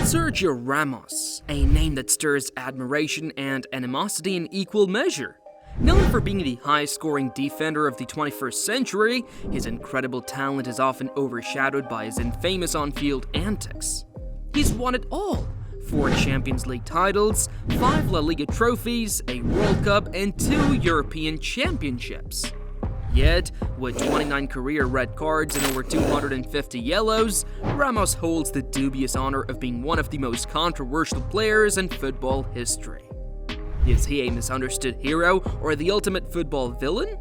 Sergio Ramos, a name that stirs admiration and animosity in equal measure. Known for being the highest-scoring defender of the 21st century, his incredible talent is often overshadowed by his infamous on-field antics. He's won it all: 4 Champions League titles, 5 La Liga trophies, a World Cup, and 2 European Championships. Yet, with 29 career red cards and over 250 yellows, Ramos holds the dubious honor of being one of the most controversial players in football history. Is he a misunderstood hero or the ultimate football villain?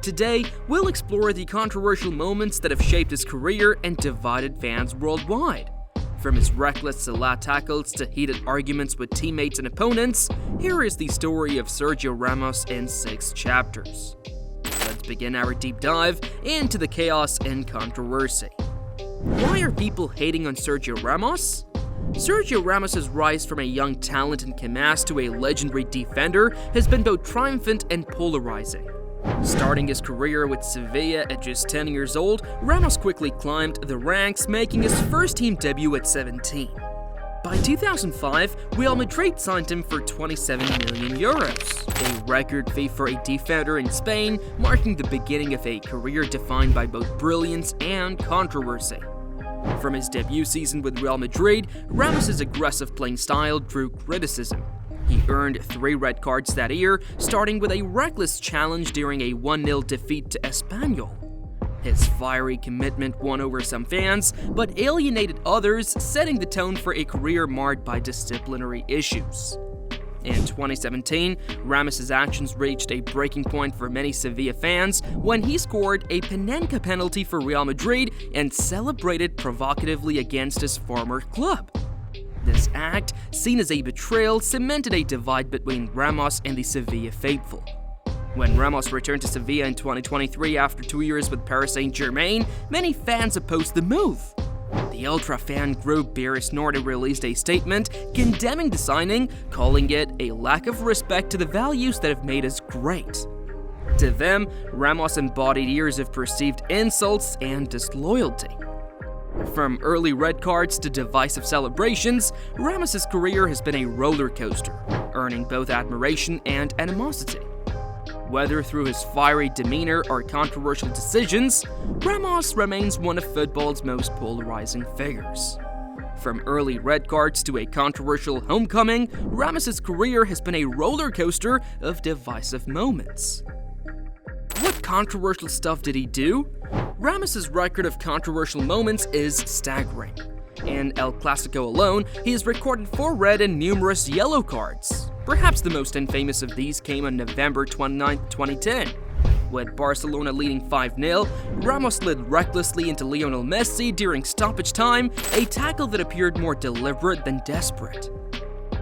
Today, we'll explore the controversial moments that have shaped his career and divided fans worldwide. From his reckless Salah tackles to heated arguments with teammates and opponents, here is the story of Sergio Ramos in 6 chapters. Let's begin our deep dive into the chaos and controversy. Why are people hating on Sergio Ramos? Sergio Ramos' rise from a young talent in Camas to a legendary defender has been both triumphant and polarizing. Starting his career with Sevilla at just 10 years old, Ramos quickly climbed the ranks, making his first-team debut at 17. By 2005, Real Madrid signed him for 27 million euros, a record fee for a defender in Spain, marking the beginning of a career defined by both brilliance and controversy. From his debut season with Real Madrid, Ramos' aggressive playing style drew criticism. He earned 3 red cards that year, starting with a reckless challenge during a 1-0 defeat to Espanyol. His fiery commitment won over some fans, but alienated others, setting the tone for a career marred by disciplinary issues. In 2017, Ramos' actions reached a breaking point for many Sevilla fans when he scored a Panenka penalty for Real Madrid and celebrated provocatively against his former club. This act, seen as a betrayal, cemented a divide between Ramos and the Sevilla faithful. When Ramos returned to Sevilla in 2023 after 2 years with Paris Saint-Germain, many fans opposed the move. The ultra-fan group Beres Norte released a statement condemning the signing, calling it a lack of respect to the values that have made us great. To them, Ramos embodied years of perceived insults and disloyalty. From early red cards to divisive celebrations, Ramos' career has been a roller coaster, earning both admiration and animosity. Whether through his fiery demeanor or controversial decisions, Ramos remains one of football's most polarizing figures. From early red cards to a controversial homecoming, Ramos' career has been a roller coaster of divisive moments. What controversial stuff did he do? Ramos' record of controversial moments is staggering. In El Clasico alone, he has recorded 4 red and numerous yellow cards. Perhaps the most infamous of these came on November 29, 2010. With Barcelona leading 5-0, Ramos slid recklessly into Lionel Messi during stoppage time, a tackle that appeared more deliberate than desperate.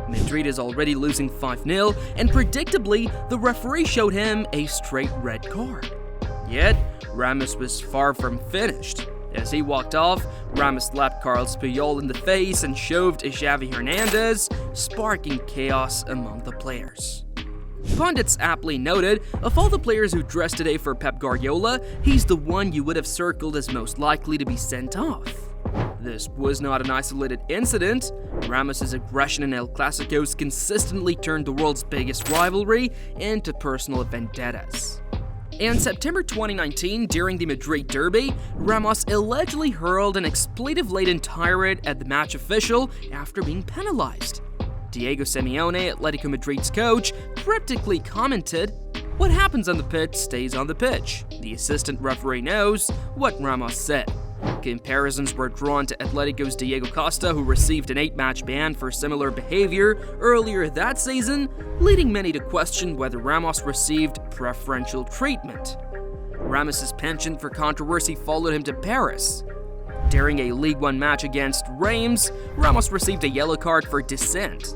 Madrid is already losing 5-0, and predictably, the referee showed him a straight red card. Yet, Ramos was far from finished. As he walked off, Ramos slapped Carlos Puyol in the face and shoved Xavi Hernandez, sparking chaos among the players. Pundits aptly noted, of all the players who dressed today for Pep Guardiola, he's the one you would have circled as most likely to be sent off. This was not an isolated incident. Ramos' aggression in El Clasicos consistently turned the world's biggest rivalry into personal vendettas. In September 2019, during the Madrid derby, Ramos allegedly hurled an expletive-laden tirade at the match official after being penalized. Diego Simeone, Atletico Madrid's coach, cryptically commented, "What happens on the pitch stays on the pitch. The assistant referee knows what Ramos said." Comparisons were drawn to Atletico's Diego Costa, who received an 8-match ban for similar behavior earlier that season, leading many to question whether Ramos received preferential treatment. Ramos' penchant for controversy followed him to Paris. During a League One match against Reims, Ramos received a yellow card for dissent.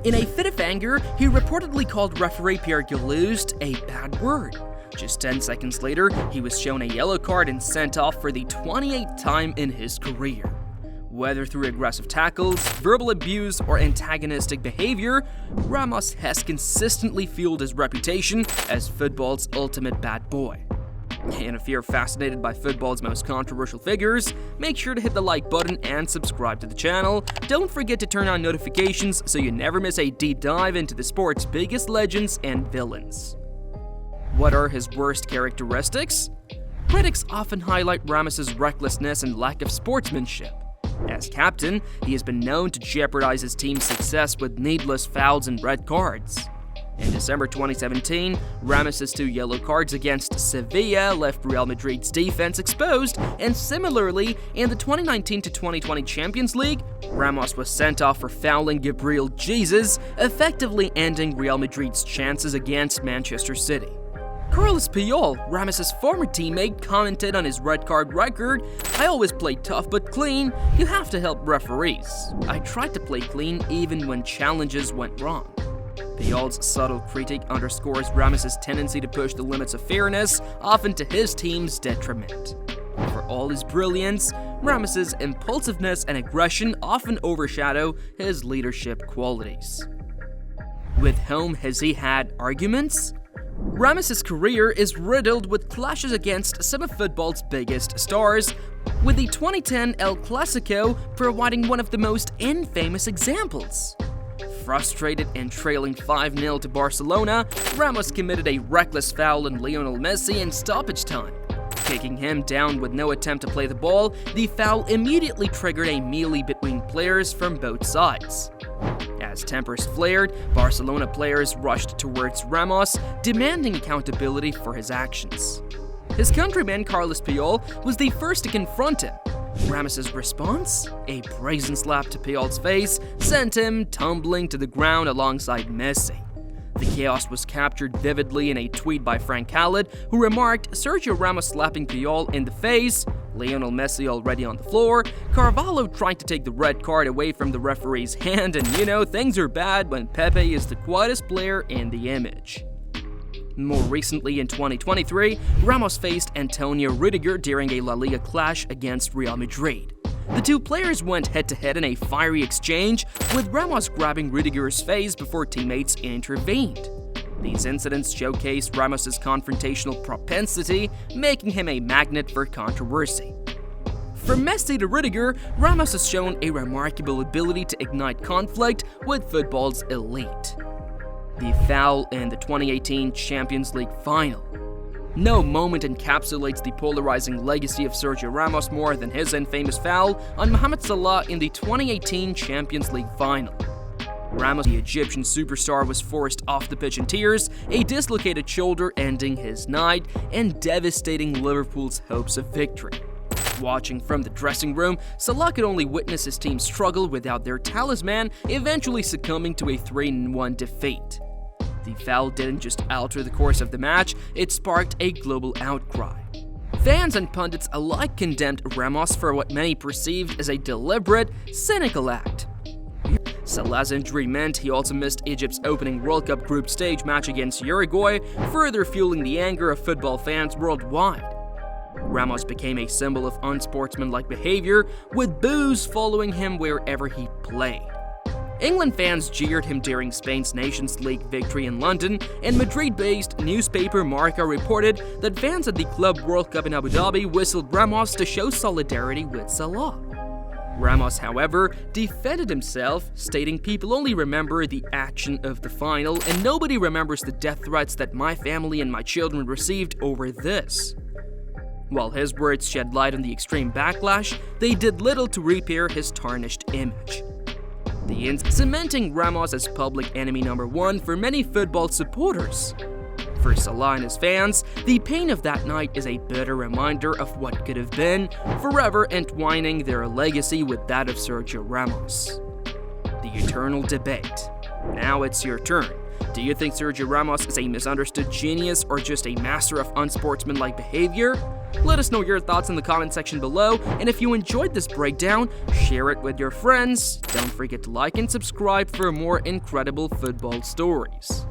In a fit of anger, he reportedly called referee Pierre Gilloust a bad word. Just 10 seconds later, he was shown a yellow card and sent off for the 28th time in his career. Whether through aggressive tackles, verbal abuse, or antagonistic behavior, Ramos has consistently fueled his reputation as football's ultimate bad boy. And if you're fascinated by football's most controversial figures, make sure to hit the like button and subscribe to the channel. Don't forget to turn on notifications so you never miss a deep dive into the sport's biggest legends and villains. What are his worst characteristics? Critics often highlight Ramos's recklessness and lack of sportsmanship. As captain, he has been known to jeopardize his team's success with needless fouls and red cards. In December 2017, Ramos's 2 yellow cards against Sevilla left Real Madrid's defense exposed, and similarly, in the 2019-2020 Champions League, Ramos was sent off for fouling Gabriel Jesus, effectively ending Real Madrid's chances against Manchester City. Carlos Puyol, Ramos's former teammate, commented on his red card record, "I always play tough but clean. You have to help referees. I tried to play clean even when challenges went wrong." Puyol's subtle critique underscores Ramos's tendency to push the limits of fairness, often to his team's detriment. For all his brilliance, Ramos's impulsiveness and aggression often overshadow his leadership qualities. With whom has he had arguments? Ramos's career is riddled with clashes against some of football's biggest stars, with the 2010 El Clasico providing one of the most infamous examples. Frustrated and trailing 5-0 to Barcelona, Ramos committed a reckless foul on Lionel Messi in stoppage time. Kicking him down with no attempt to play the ball, the foul immediately triggered a melee between players from both sides. As tempers flared, Barcelona players rushed towards Ramos, demanding accountability for his actions. His countryman Carlos Puyol was the first to confront him. Ramos's response? A brazen slap to Puyol's face sent him tumbling to the ground alongside Messi. The chaos was captured vividly in a tweet by Frank Khaled, who remarked, "Sergio Ramos slapping Puyol in the face, Lionel Messi already on the floor, Carvalho trying to take the red card away from the referee's hand, and things are bad when Pepe is the quietest player in the image." More recently, in 2023, Ramos faced Antonio Rudiger during a La Liga clash against Real Madrid. The two players went head-to-head in a fiery exchange, with Ramos grabbing Rudiger's face before teammates intervened. These incidents showcase Ramos's confrontational propensity, making him a magnet for controversy. From Messi to Rudiger, Ramos has shown a remarkable ability to ignite conflict with football's elite. The foul in the 2018 Champions League final. No moment encapsulates the polarizing legacy of Sergio Ramos more than his infamous foul on Mohamed Salah in the 2018 Champions League final. Ramos, the Egyptian superstar, was forced off the pitch in tears, a dislocated shoulder ending his night and devastating Liverpool's hopes of victory. Watching from the dressing room, Salah could only witness his team struggle without their talisman, eventually succumbing to a 3-1 defeat. The foul didn't just alter the course of the match, it sparked a global outcry. Fans and pundits alike condemned Ramos for what many perceived as a deliberate, cynical act. Salah's injury meant he also missed Egypt's opening World Cup group stage match against Uruguay, further fueling the anger of football fans worldwide. Ramos became a symbol of unsportsmanlike behavior, with boos following him wherever he played. England fans jeered him during Spain's Nations League victory in London, and Madrid-based newspaper Marca reported that fans at the Club World Cup in Abu Dhabi whistled Ramos to show solidarity with Salah. Ramos, however, defended himself, stating, "People only remember the action of the final, and nobody remembers the death threats that my family and my children received over this." While his words shed light on the extreme backlash, they did little to repair his tarnished image. The incident cementing Ramos as public enemy number 1 for many football supporters. For Salah and his fans, the pain of that night is a bitter reminder of what could have been, forever entwining their legacy with that of Sergio Ramos. The eternal debate. Now it's your turn. Do you think Sergio Ramos is a misunderstood genius or just a master of unsportsmanlike behavior? Let us know your thoughts in the comment section below, and if you enjoyed this breakdown, share it with your friends. Don't forget to like and subscribe for more incredible football stories.